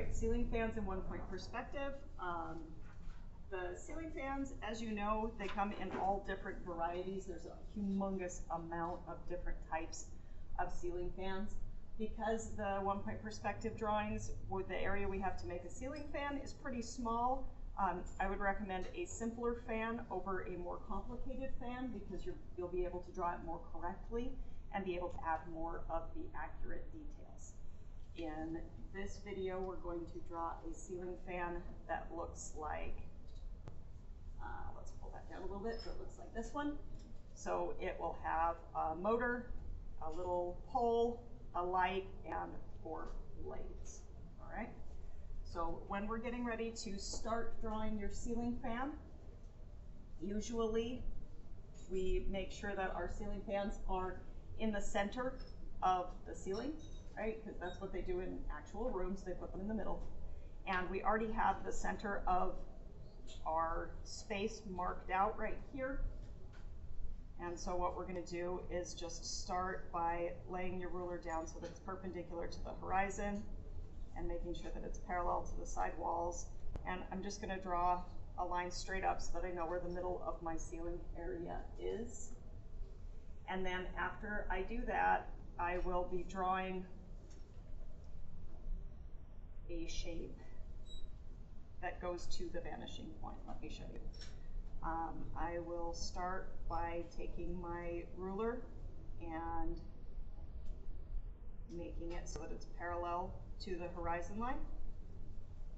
right, ceiling fans in 1-point perspective. The ceiling fans, as you know, they come in all different varieties. There's a humongous amount of different types of ceiling fans. Because the 1-point perspective drawings, with the area we have to make a ceiling fan is pretty small, I would recommend a simpler fan over a more complicated fan because you'll be able to draw it more correctly and be able to add more of the accurate details. In this video, we're going to draw a ceiling fan that looks like, let's pull that down a little bit so it looks like this one. So it will have a motor, a little pole, a light, and 4 blades. All right. So when we're getting ready to start drawing your ceiling fan, usually we make sure that our ceiling fans are in the center of the ceiling, right? Because that's what they do in actual rooms. They put them in the middle. And we already have the center of our space marked out right here. And so what we're going to do is just start by laying your ruler down so that it's perpendicular to the horizon and making sure that it's parallel to the side walls. And I'm just going to draw a line straight up so that I know where the middle of my ceiling area is. And then after I do that, I will be drawing a shape that goes to the vanishing point. Let me show you. I will start by taking my ruler and making it so that it's parallel to the horizon line.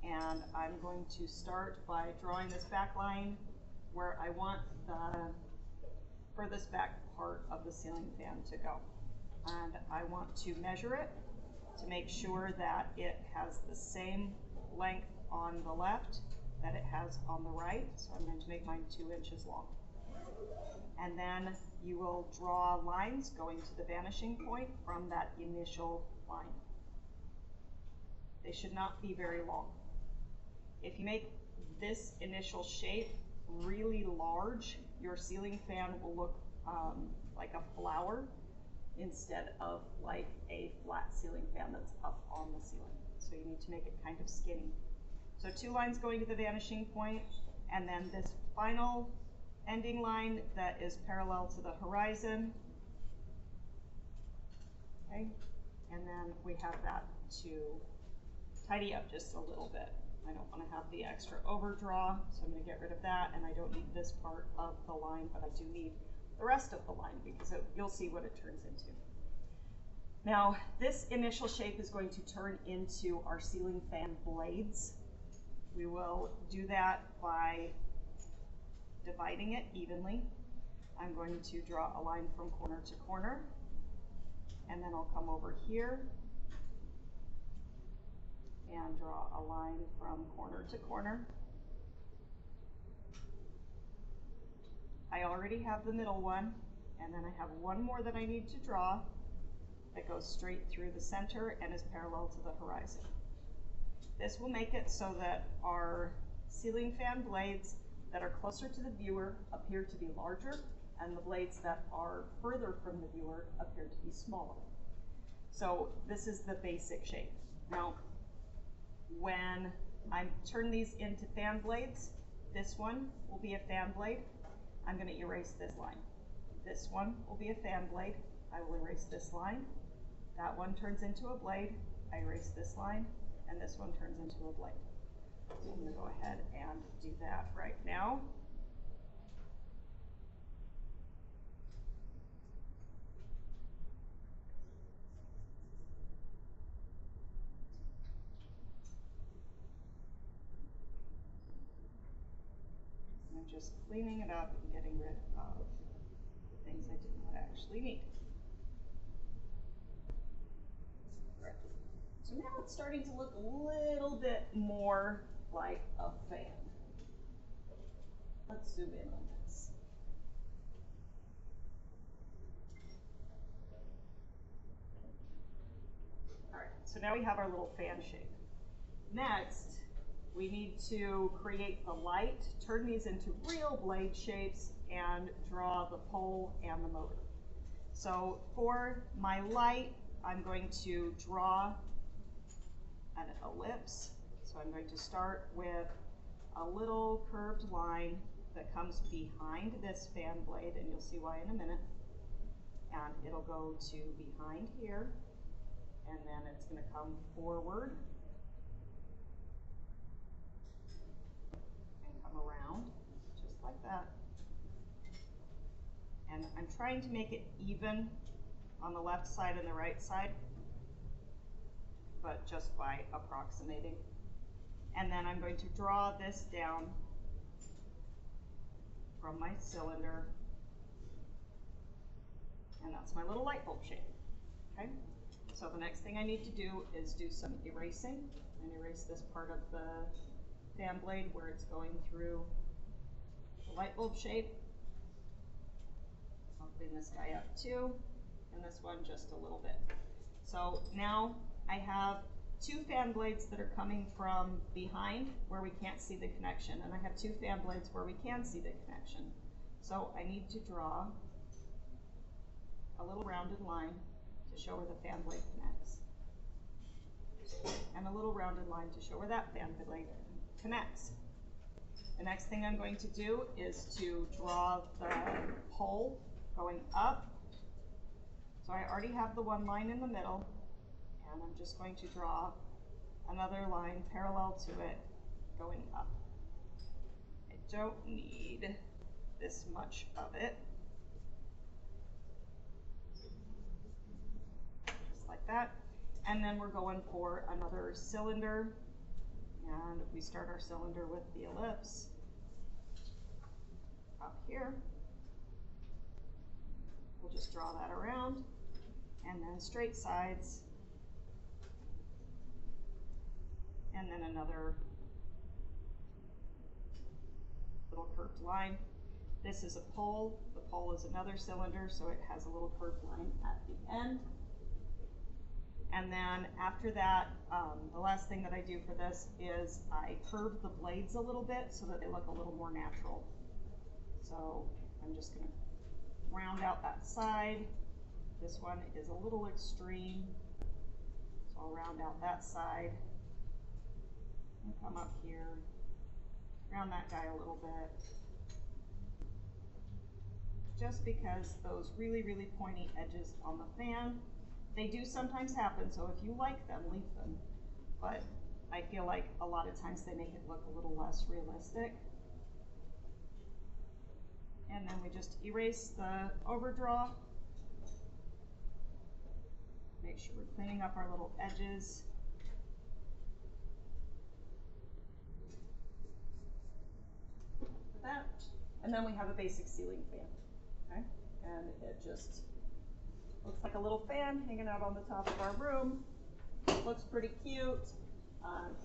And I'm going to start by drawing this back line where I want the furthest back part of the ceiling fan to go. And I want to measure it to make sure that it has the same length on the left that it has on the right. So I'm going to make mine 2 inches long. And then you will draw lines going to the vanishing point from that initial line. They should not be very long. If you make this initial shape really large, your ceiling fan will look like a flower instead of like a flat ceiling fan that's up on the ceiling. So you need to make it kind of skinny. So 2 lines going to the vanishing point, and then this final ending line that is parallel to the horizon. Okay, and then we have that to tidy up just a little bit. I don't want to have the extra overdraw, so I'm going to get rid of that, and I don't need this part of the line, but I do need the rest of the line because you'll see what it turns into. Now, this initial shape is going to turn into our ceiling fan blades. We will do that by dividing it evenly. I'm going to draw a line from corner to corner, and then I'll come over here and draw a line from corner to corner. I already have the middle one, and then I have one more that I need to draw that goes straight through the center and is parallel to the horizon. This will make it so that our ceiling fan blades that are closer to the viewer appear to be larger, and the blades that are further from the viewer appear to be smaller. So this is the basic shape. Now, when I turn these into fan blades, this one will be a fan blade. I'm going to erase this line. This one will be a fan blade. I will erase this line. That one turns into a blade. I erase this line, and this one turns into a blade. So I'm going to go ahead and do that right now. I'm just cleaning it up and getting rid of the things I did not actually need. Right. So now it's starting to look a little bit more like a fan. Let's zoom in on this. All right, so now we have our little fan shape. Next, we need to create the light, turn these into real blade shapes, and draw the pole and the motor. So for my light, I'm going to draw an ellipse So I'm going to start with a little curved line that comes behind this fan blade, and you'll see why in a minute. And it'll go to behind here, and then it's going to come forward and come around, just like that. And I'm trying to make it even on the left side and the right side, but just by approximating. And then I'm going to draw this down from my cylinder, and that's my little light bulb shape, okay? So the next thing I need to do is do some erasing and erase this part of the fan blade where it's going through the light bulb shape. I'll clean this guy up too, and this one just a little bit. So now I have two fan blades that are coming from behind where we can't see the connection, and I have two fan blades where we can see the connection. So I need to draw a little rounded line to show where the fan blade connects, and a little rounded line to show where that fan blade connects. The next thing I'm going to do is to draw the pole going up. So I already have the one line in the middle, and I'm just going to draw another line parallel to it going up. I don't need this much of it. Just like that. And then we're going for another cylinder, and we start our cylinder with the ellipse up here. We'll just draw that around, and then straight sides, and then another little curved line. This is a pole. The pole is another cylinder, so it has a little curved line at the end. And then after that, the last thing that I do for this is I curve the blades a little bit so that they look a little more natural. So I'm just going to round out that side. This one is a little extreme, so I'll round out that side and come up here, round that guy a little bit, just because those really, really pointy edges on the fan, they do sometimes happen, so if you like them, leave them. But I feel like a lot of times they make it look a little less realistic. And then we just erase the overdraw. Make sure we're cleaning up our little edges. That. And then we have a basic ceiling fan, okay? And it just looks like a little fan hanging out on the top of our room. Looks pretty cute.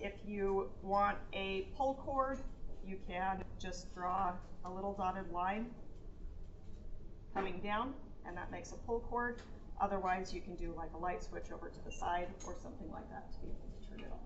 If you want a pull cord, you can just draw a little dotted line coming down, and that makes a pull cord. Otherwise, you can do like a light switch over to the side or something like that to be able to turn it on.